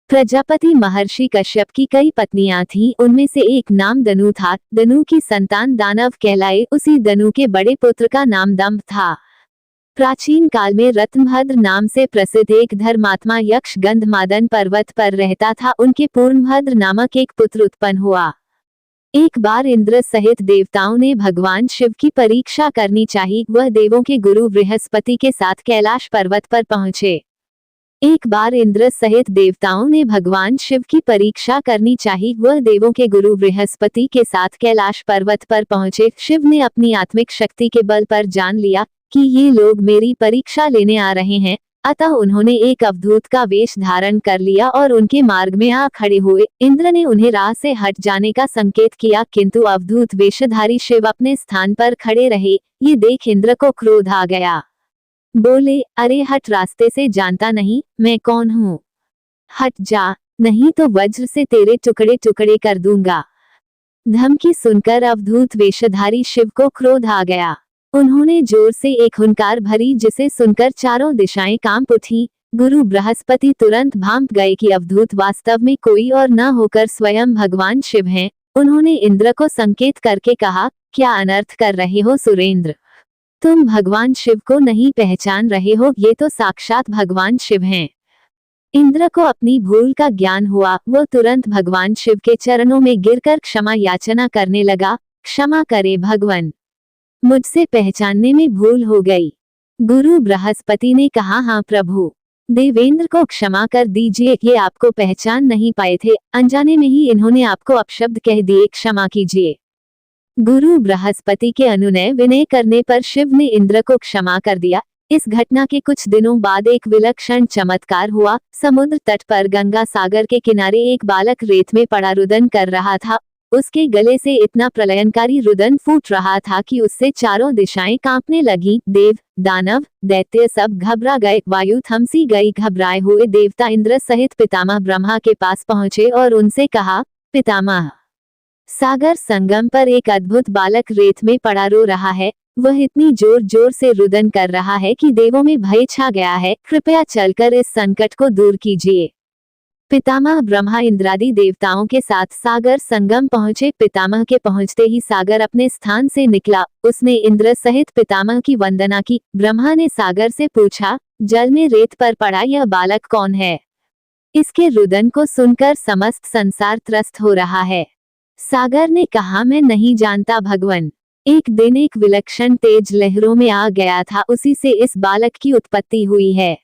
प्रजापति महर्षि कश्यप की कई पत्नियां थीं, उनमें से एक नाम दनु था। दनु की संतान दानव कहलाए। उसी दनु के बड़े पुत्र का नाम दंभ था। प्राचीन काल में रत्नभद्र नाम से प्रसिद्ध एक धर्मात्मा यक्ष गंधमादन पर्वत पर रहता था। उनके पूर्णभद्र नामक एक पुत्र उत्पन्न हुआ। एक बार इंद्र सहित देवताओं ने भगवान शिव की परीक्षा करनी चाहिए। वह देवों के गुरु बृहस्पति के साथ कैलाश पर्वत पर पहुंचे। एक बार इंद्र सहित देवताओं ने भगवान शिव की परीक्षा करनी चाहिए। वह देवों के गुरु बृहस्पति के साथ कैलाश पर्वत पर पहुंचे। शिव ने अपनी आत्मिक शक्ति के बल पर जान लिया कि ये लोग मेरी परीक्षा लेने आ रहे हैं, अतः उन्होंने एक अवधूत का वेश धारण कर लिया और उनके मार्ग में आ खड़े हुए। इंद्र ने उन्हें राह से हट जाने का संकेत किया, किंतु अवधूत वेशधारी शिव अपने स्थान पर खड़े रहे। ये देख इंद्र को क्रोध आ गया। बोले, अरे हट, रास्ते से जानता नहीं मैं कौन हूँ, हट जा, नहीं तो वज्र से तेरे टुकड़े टुकड़े कर दूंगा। धमकी सुनकर अवधूत वेशधारी शिव को क्रोध आ गया। उन्होंने जोर से एक हुंकार भरी, जिसे सुनकर चारों दिशाएं कांप उठी। गुरु बृहस्पति तुरंत भांप गए कि अवधूत वास्तव में कोई और न होकर स्वयं भगवान शिव हैं। उन्होंने इंद्र को संकेत करके कहा, क्या अनर्थ कर रहे हो सुरेंद्र? तुम भगवान शिव को नहीं पहचान रहे हो, ये तो साक्षात भगवान शिव हैं। इंद्र को अपनी भूल का ज्ञान हुआ। वह तुरंत भगवान शिव के चरणों में गिरकर क्षमा याचना करने लगा। क्षमा करे भगवान, मुझसे पहचानने में भूल हो गई। गुरु बृहस्पति ने कहा, हाँ प्रभु, देवेंद्र को क्षमा कर दीजिए, ये आपको पहचान नहीं पाए थे, अनजाने में ही इन्होंने आपको अपशब्द कह दिए, क्षमा कीजिए। गुरु बृहस्पति के अनुनय विनय करने पर शिव ने इंद्र को क्षमा कर दिया। इस घटना के कुछ दिनों बाद एक विलक्षण चमत्कार हुआ। समुद्र तट पर गंगा सागर के किनारे एक बालक रेत में पड़ा रुदन कर रहा था। उसके गले से इतना प्रलयनकारी रुदन फूट रहा था कि उससे चारों दिशाएं कांपने लगी। देव, दानव, दैत्य सब घबरा गए। वायु थमसी गई। घबराए हुए देवता इंद्र सहित पितामह ब्रह्मा के पास पहुंचे और उनसे कहा, पितामह, सागर संगम पर एक अद्भुत बालक रेत में पड़ा रो रहा है। वह इतनी जोर जोर से रुदन कर रहा है कि देवों में भय छा गया है। कृपया चलकर इस संकट को दूर कीजिए। पितामह ब्रह्मा इंद्रादि देवताओं के साथ सागर संगम पहुंचे। पितामह के पहुंचते ही सागर अपने स्थान से निकला। उसने इंद्र सहित पितामह की वंदना की। ब्रह्मा ने सागर से पूछा, जल में रेत पर पड़ा यह बालक कौन है? इसके रुदन को सुनकर समस्त संसार त्रस्त हो रहा है। सागर ने कहा, मैं नहीं जानता भगवान। एक दिन एक विलक्षण तेज लहरों में आ गया था, उसी से इस बालक की उत्पत्ति हुई है।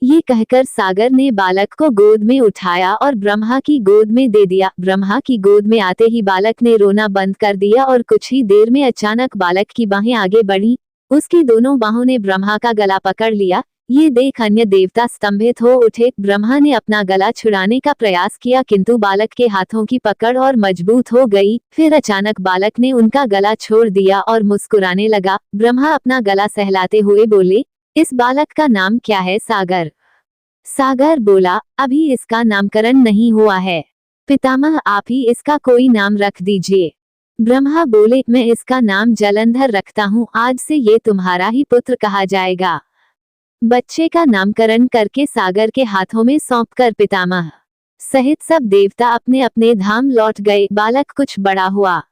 ये कहकर सागर ने बालक को गोद में उठाया और ब्रह्मा की गोद में दे दिया। ब्रह्मा की गोद में आते ही बालक ने रोना बंद कर दिया और कुछ ही देर में अचानक बालक की बाहें आगे बढ़ी। उसकी दोनों बाहों ने ब्रह्मा का गला पकड़ लिया। ये देख अन्य देवता स्तंभित हो उठे। ब्रह्मा ने अपना गला छुड़ाने का प्रयास किया, किंतु बालक के हाथों की पकड़ और मजबूत हो गई। फिर अचानक बालक ने उनका गला छोड़ दिया और मुस्कुराने लगा। ब्रह्मा अपना गला सहलाते हुए बोले, इस बालक का नाम क्या है सागर? सागर बोला, अभी इसका नामकरण नहीं हुआ है। पितामह, आप ही इसका कोई नाम रख दीजिए। ब्रह्मा बोले, मैं इसका नाम जलंधर रखता हूँ। आज से ये तुम्हारा ही पुत्र कहा जाएगा। बच्चे का नामकरण करके सागर के हाथों में सौंपकर पितामह सहित सब देवता अपने अपने धाम लौट गए। बालक कुछ बड़ा हुआ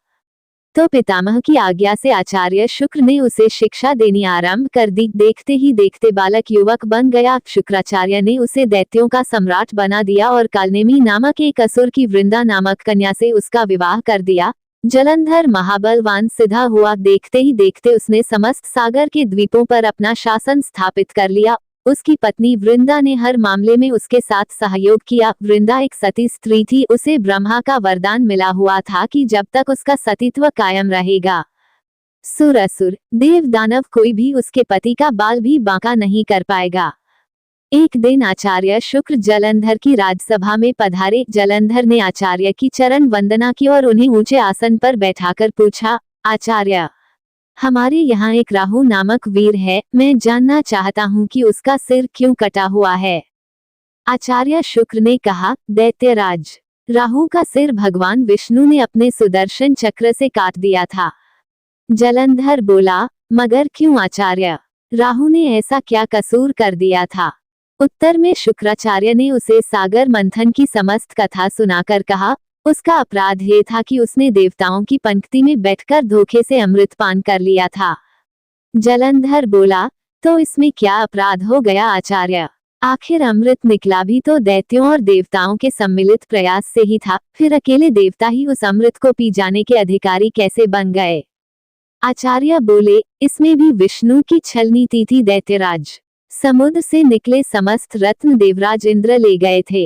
तो पितामह की आज्ञा से आचार्य शुक्र ने उसे शिक्षा देनी आरंभ कर दी। देखते ही देखते बालक युवक बन गया। शुक्राचार्य ने उसे दैत्यों का सम्राट बना दिया और कालनेमी नामक एक असुर की वृंदा नामक कन्या से उसका विवाह कर दिया। जलंधर महाबलवान सिद्ध हुआ। देखते ही देखते उसने समस्त सागर के द्वीपों पर अपना शासन स्थापित कर लिया। उसकी पत्नी वृंदा ने हर मामले में उसके साथ सहयोग किया। वृंदा एक सती स्त्री थी। उसे ब्रह्मा का वरदान मिला हुआ था कि जब तक उसका सतीत्व कायम रहेगा, सुर असुर देव दानव कोई भी उसके पति का बाल भी बांका नहीं कर पाएगा। एक दिन आचार्य शुक्र जलंधर की राजसभा में पधारे। जलंधर ने आचार्य की चरण वंदना की और उन्हें ऊंचे आसन पर बैठाकर पूछा, आचार्य, हमारे यहाँ एक राहु नामक वीर है, मैं जानना चाहता हूँ कि उसका सिर क्यों कटा हुआ है। आचार्य शुक्र ने कहा, दैत्यराज, राहु का सिर भगवान विष्णु ने अपने सुदर्शन चक्र से काट दिया था। जलंधर बोला, मगर क्यों आचार्य? राहु ने ऐसा क्या कसूर कर दिया था? उत्तर में शुक्राचार्य ने उसे सागर मंथन की समस्त कथा सुनाकर कहा, उसका अपराध ये था कि उसने देवताओं की पंक्ति में बैठकर धोखे से अमृत पान कर लिया था। जलंधर बोला, तो इसमें क्या अपराध हो गया आचार्य? आखिर अमृत निकला भी तो दैत्यों और देवताओं के सम्मिलित प्रयास से ही था, फिर अकेले देवता ही उस अमृत को पी जाने के अधिकारी कैसे बन गए? आचार्य बोले, इसमें भी विष्णु की छल नीति थी दैत्यराज। समुद्र से निकले समस्त रत्न देवराज इंद्र ले गए थे।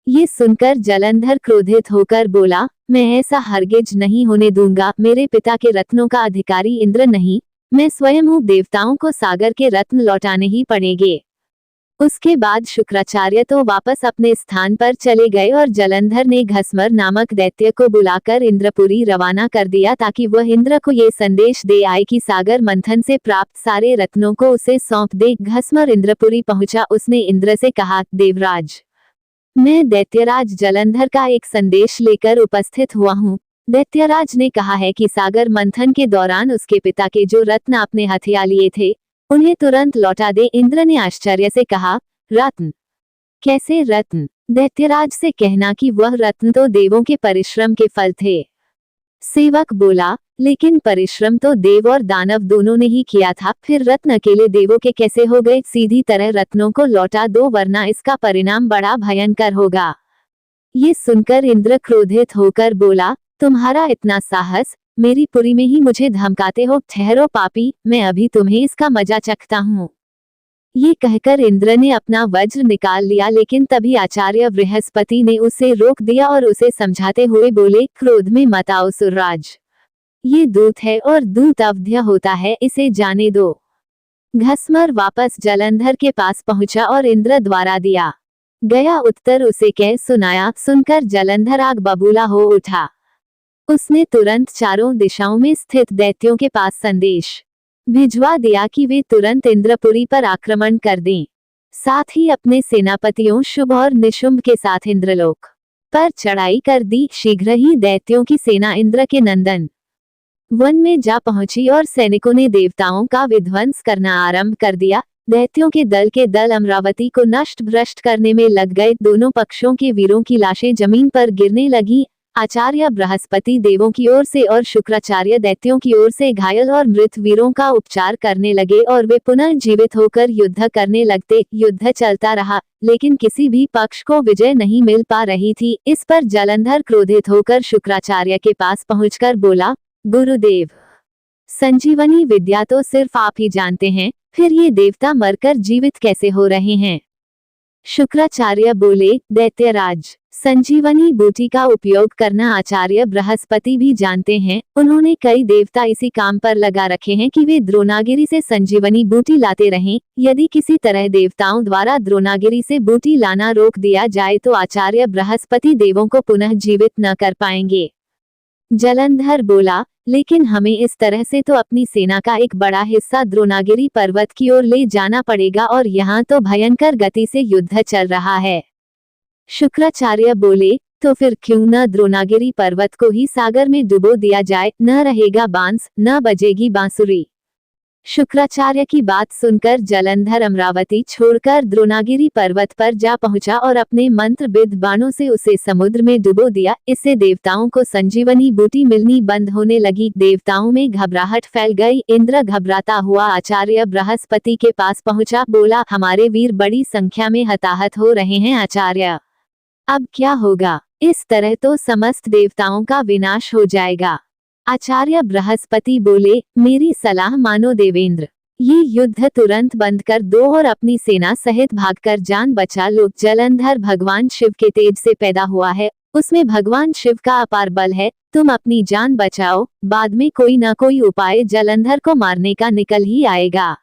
ये सुनकर जलंधर क्रोधित होकर बोला, मैं ऐसा हरगिज नहीं होने दूंगा। मेरे पिता के रत्नों का अधिकारी इंद्र नहीं, मैं स्वयं हूँ। देवताओं को सागर के रत्न लौटाने ही पड़ेंगे। उसके बाद शुक्राचार्य तो वापस अपने स्थान पर चले गए और जलंधर ने घसमर नामक दैत्य को बुलाकर इंद्रपुरी रवाना कर दिया ताकि वह इंद्र को ये संदेश दे आए कि सागर मंथन से प्राप्त सारे रत्नों को उसे सौंप दे। घसमर इंद्रपुरी पहुंचा। उसने इंद्र से कहा, देवराज, मैं दैत्यराज जलंधर का एक संदेश लेकर उपस्थित हुआ हूँ। दैत्यराज ने कहा है कि सागर मंथन के दौरान उसके पिता के जो रत्न आपने हथिया लिए थे उन्हें तुरंत लौटा दे। इंद्र ने आश्चर्य से कहा, रत्न? कैसे रत्न? दैत्यराज से कहना कि वह रत्न तो देवों के परिश्रम के फल थे। सेवक बोला, लेकिन परिश्रम तो देव और दानव दोनों ने ही किया था, फिर रत्न अकेले देवों के कैसे हो गए? सीधी तरह रत्नों को लौटा दो वरना इसका परिणाम बड़ा भयंकर होगा। ये सुनकर इंद्र क्रोधित होकर बोला, तुम्हारा इतना साहस, मेरी पुरी में ही मुझे धमकाते हो? ठहरो पापी, मैं अभी तुम्हें इसका मजा चखता हूँ। ये कहकर इंद्र ने अपना वज्र निकाल लिया, लेकिन तभी आचार्य बृहस्पति ने उसे रोक दिया और उसे समझाते हुए बोले, क्रोध में मत आओ सुरराज। ये दूत है और दूत अवध्य होता है, इसे जाने दो। घसमर वापस जलंधर के पास पहुंचा और इंद्र द्वारा दिया गया उत्तर उसे कह सुनाया। सुनकर जलंधर आग बबूला हो उठा। उसने तुरंत चारों दिशाओं में स्थित दैत्यों के पास संदेश भिजवा दिया कि वे तुरंत इंद्रपुरी पर आक्रमण कर दें। साथ ही अपने सेनापतियों शुभ और निशुंभ के साथ इंद्रलोक पर चढ़ाई कर दी। शीघ्र ही दैत्यों की सेना इंद्र के नंदन वन में जा पहुंची और सैनिकों ने देवताओं का विध्वंस करना आरंभ कर दिया। दैत्यों के दल अमरावती को नष्ट भ्रष्ट करने में लग गए। दोनों पक्षों के वीरों की लाशें जमीन पर गिरने लगी। आचार्य बृहस्पति देवों की ओर से और शुक्राचार्य दैत्यों की ओर से घायल और मृत वीरों का उपचार करने लगे और वे पुनः जीवित होकर युद्ध करने लगते। युद्ध चलता रहा, लेकिन किसी भी पक्ष को विजय नहीं मिल पा रही थी। इस पर जलंधर क्रोधित होकर शुक्राचार्य के पास पहुंचकर बोला, गुरुदेव, संजीवनी विद्या तो सिर्फ आप ही जानते हैं, फिर ये देवता मरकर जीवित कैसे हो रहे हैं? शुक्राचार्य बोले, दैत्यराज, संजीवनी बूटी का उपयोग करना आचार्य बृहस्पति भी जानते हैं। उन्होंने कई देवता इसी काम पर लगा रखे हैं कि वे द्रोणागिरी से संजीवनी बूटी लाते रहें। यदि किसी तरह देवताओं द्वारा द्रोणागिरी से बूटी लाना रोक दिया जाए तो आचार्य बृहस्पति देवों को पुनः जीवित न कर पाएंगे। जलंधर बोला, लेकिन हमें इस तरह से तो अपनी सेना का एक बड़ा हिस्सा द्रोणागिरी पर्वत की ओर ले जाना पड़ेगा और यहाँ तो भयंकर गति से युद्ध चल रहा है। शुक्राचार्य बोले, तो फिर क्यों न द्रोणागिरी पर्वत को ही सागर में डुबो दिया जाए? न रहेगा बांस, न बजेगी बांसुरी। शुक्राचार्य की बात सुनकर जलंधर अमरावती छोड़कर द्रोणागिरी पर्वत पर जा पहुंचा और अपने मंत्रबिद्ध बाणों से उसे समुद्र में डुबो दिया। इससे देवताओं को संजीवनी बूटी मिलनी बंद होने लगी। देवताओं में घबराहट फैल गई। इंद्र घबराता हुआ आचार्य बृहस्पति के पास पहुंचा। बोला, हमारे वीर बड़ी संख्या में हताहत हो रहे हैं आचार्य, अब क्या होगा? इस तरह तो समस्त देवताओं का विनाश हो जाएगा। आचार्य बृहस्पति बोले, मेरी सलाह मानो देवेंद्र, ये युद्ध तुरंत बंद कर दो और अपनी सेना सहित भागकर जान बचा लो। जलंधर भगवान शिव के तेज से पैदा हुआ है, उसमें भगवान शिव का अपार बल है। तुम अपनी जान बचाओ, बाद में कोई न कोई उपाय जलंधर को मारने का निकल ही आएगा।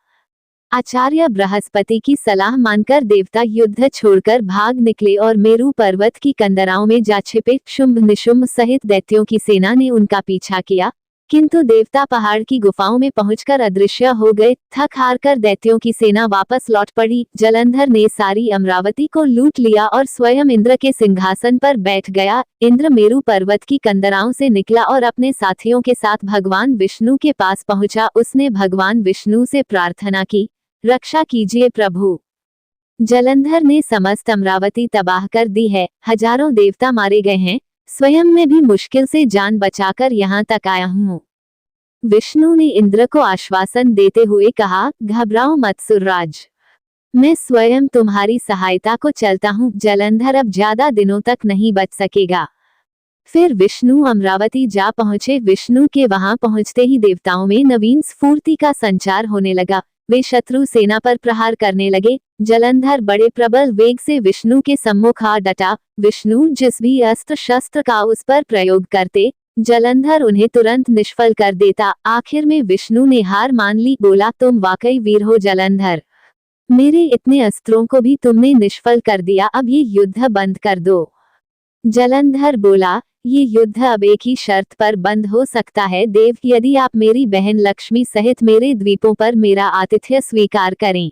आचार्य बृहस्पति की सलाह मानकर देवता युद्ध छोड़कर भाग निकले और मेरू पर्वत की कंदराओं में जा छिपे। शुंभ निशुंभ सहित दैत्यों की सेना ने उनका पीछा किया, किंतु देवता पहाड़ की गुफाओं में पहुंचकर अदृश्य हो गए। थक हार कर दैत्यों की सेना वापस लौट पड़ी। जलंधर ने सारी अमरावती को लूट लिया और स्वयं इंद्र के सिंहासन पर बैठ गया। इंद्र मेरू पर्वत की कंदराओं से निकला और अपने साथियों के साथ भगवान विष्णु के पास पहुंचा। उसने भगवान विष्णु से प्रार्थना की, रक्षा कीजिए प्रभु। जलंधर ने समस्त अमरावती तबाह कर दी है, हजारों देवता मारे गए हैं, स्वयं मैं भी मुश्किल से जान बचाकर यहाँ तक आया हूँ। विष्णु ने इंद्र को आश्वासन देते हुए कहा, घबराओ मत सुरराज, मैं स्वयं तुम्हारी सहायता को चलता हूँ। जलंधर अब ज्यादा दिनों तक नहीं बच सकेगा। फिर विष्णु अमरावती जा पहुंचे। विष्णु के वहां पहुंचते ही देवताओं में नवीन स्फूर्ति का संचार होने लगा। वे शत्रु सेना पर प्रहार करने लगे। जलंधर बड़े प्रबल वेग से विष्णु के सम्मुख आ डटा। विष्णु जिस भी अस्त्र शस्त्र का उस पर प्रयोग करते, जलंधर उन्हें तुरंत निष्फल कर देता। आखिर में विष्णु ने हार मान ली। बोला, तुम वाकई वीर हो जलंधर, मेरे इतने अस्त्रों को भी तुमने निष्फल कर दिया। अब ये युद्ध बंद कर दो। जलंधर बोला, ये युद्ध अब एक ही शर्त पर बंद हो सकता है देव, यदि आप मेरी बहन लक्ष्मी सहित मेरे द्वीपों पर मेरा आतिथ्य स्वीकार करें।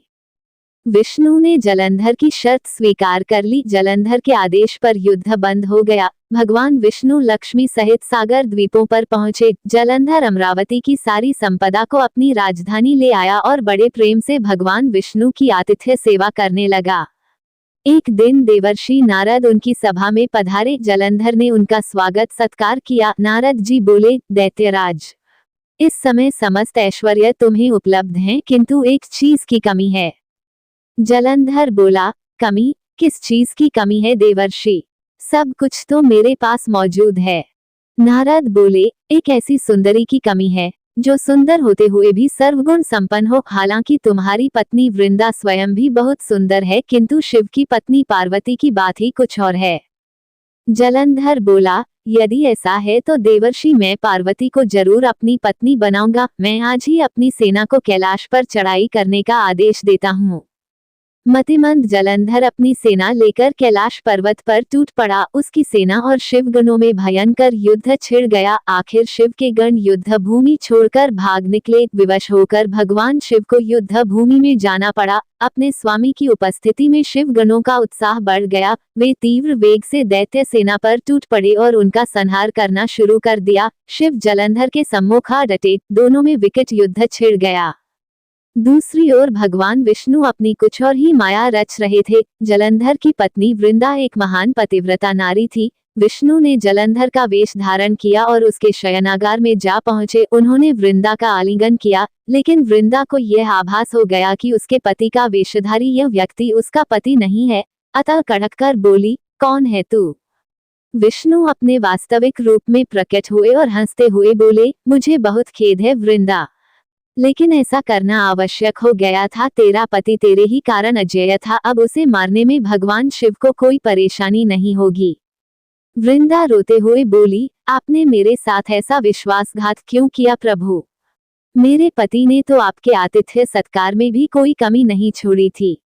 विष्णु ने जलंधर की शर्त स्वीकार कर ली। जलंधर के आदेश पर युद्ध बंद हो गया। भगवान विष्णु लक्ष्मी सहित सागर द्वीपों पर पहुंचे। जलंधर अमरावती की सारी संपदा को अपनी राजधानी ले आया और बड़े प्रेम से भगवान विष्णु की आतिथ्य सेवा करने लगा। एक दिन देवर्षि नारद उनकी सभा में पधारे। जलंधर ने उनका स्वागत सत्कार किया। नारद जी बोले, दैत्यराज, इस समय समस्त ऐश्वर्य तुम्हें उपलब्ध हैं, किंतु एक चीज की कमी है। जलंधर बोला, कमी? किस चीज की कमी है देवर्षि? सब कुछ तो मेरे पास मौजूद है। नारद बोले, एक ऐसी सुंदरी की कमी है जो सुंदर होते हुए भी सर्वगुण संपन्न हो। हालांकि तुम्हारी पत्नी वृंदा स्वयं भी बहुत सुंदर है, किंतु शिव की पत्नी पार्वती की बात ही कुछ और है। जलंधर बोला, यदि ऐसा है तो देवर्षि मैं पार्वती को जरूर अपनी पत्नी बनाऊंगा। मैं आज ही अपनी सेना को कैलाश पर चढ़ाई करने का आदेश देता हूँ। मतिमंद जलंधर अपनी सेना लेकर कैलाश पर्वत पर टूट पड़ा। उसकी सेना और शिव गणों में भयंकर युद्ध छिड़ गया। आखिर शिव के गण युद्ध भूमि छोड़कर भाग निकले। विवश होकर भगवान शिव को युद्ध भूमि में जाना पड़ा। अपने स्वामी की उपस्थिति में शिव गणों का उत्साह बढ़ गया। वे तीव्र वेग से दैत्य सेना पर टूट पड़े और उनका संहार करना शुरू कर दिया। शिव जलंधर के सम्मुख आ डटे। दोनों में विकट युद्ध छिड़ गया। दूसरी ओर भगवान विष्णु अपनी कुछ और ही माया रच रहे थे। जलंधर की पत्नी वृंदा एक महान पतिव्रता नारी थी। विष्णु ने जलंधर का वेश धारण किया और उसके शयनागार में जा पहुंचे। उन्होंने वृंदा का आलिंगन किया, लेकिन वृंदा को यह आभास हो गया कि उसके पति का वेशधारी यह व्यक्ति उसका पति नहीं है। अतः कड़क कर बोली, कौन है तू? विष्णु अपने वास्तविक रूप में प्रकट हुए और हंसते हुए बोले, मुझे बहुत खेद है वृंदा, लेकिन ऐसा करना आवश्यक हो गया था। तेरा पति तेरे ही कारण अजेय था। अब उसे मारने में भगवान शिव को कोई परेशानी नहीं होगी। वृंदा रोते हुए बोली, आपने मेरे साथ ऐसा विश्वासघात क्यों किया प्रभु? मेरे पति ने तो आपके आतिथ्य सत्कार में भी कोई कमी नहीं छोड़ी थी।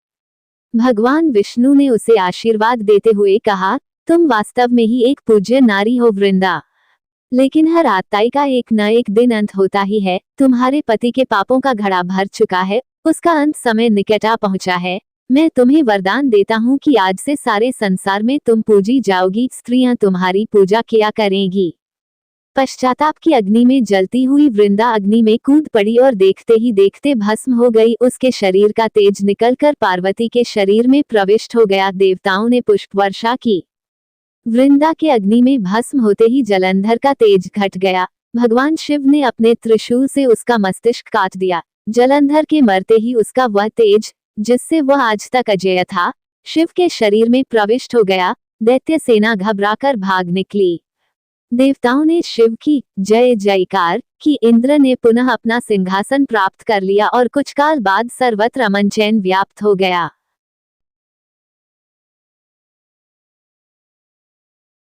भगवान विष्णु ने उसे आशीर्वाद देते हुए कहा, तुम वास्तव में ही एक पूज्य नारी हो वृंदा, लेकिन हर आत्ताई का एक न एक दिन अंत होता ही है। तुम्हारे पति के पापों का घड़ा भर चुका है, उसका अंत समय निकट आ पहुंचा है। मैं तुम्हें वरदान देता हूं कि आज से सारे संसार में तुम पूजी जाओगी। स्त्रियां तुम्हारी पूजा किया करेंगी। पश्चाताप की अग्नि में जलती हुई वृंदा अग्नि में कूद पड़ी और देखते ही देखते भस्म हो गई। उसके शरीर का तेज निकलकर पार्वती के शरीर में प्रविष्ट हो गया। देवताओं ने पुष्प वर्षा की। वृंदा के अग्नि में भस्म होते ही जलंधर का तेज घट गया। भगवान शिव ने अपने त्रिशूल से उसका मस्तिष्क काट दिया। जलंधर के मरते ही उसका वह तेज, जिससे वह आज तक अजेय था, शिव के शरीर में प्रविष्ट हो गया। दैत्य सेना घबराकर भाग निकली। देवताओं ने शिव की जय जयकार की। इंद्र ने पुनः अपना सिंहासन प्राप्त कर लिया और कुछ काल बाद सर्वत्र अमन चैन व्याप्त हो गया।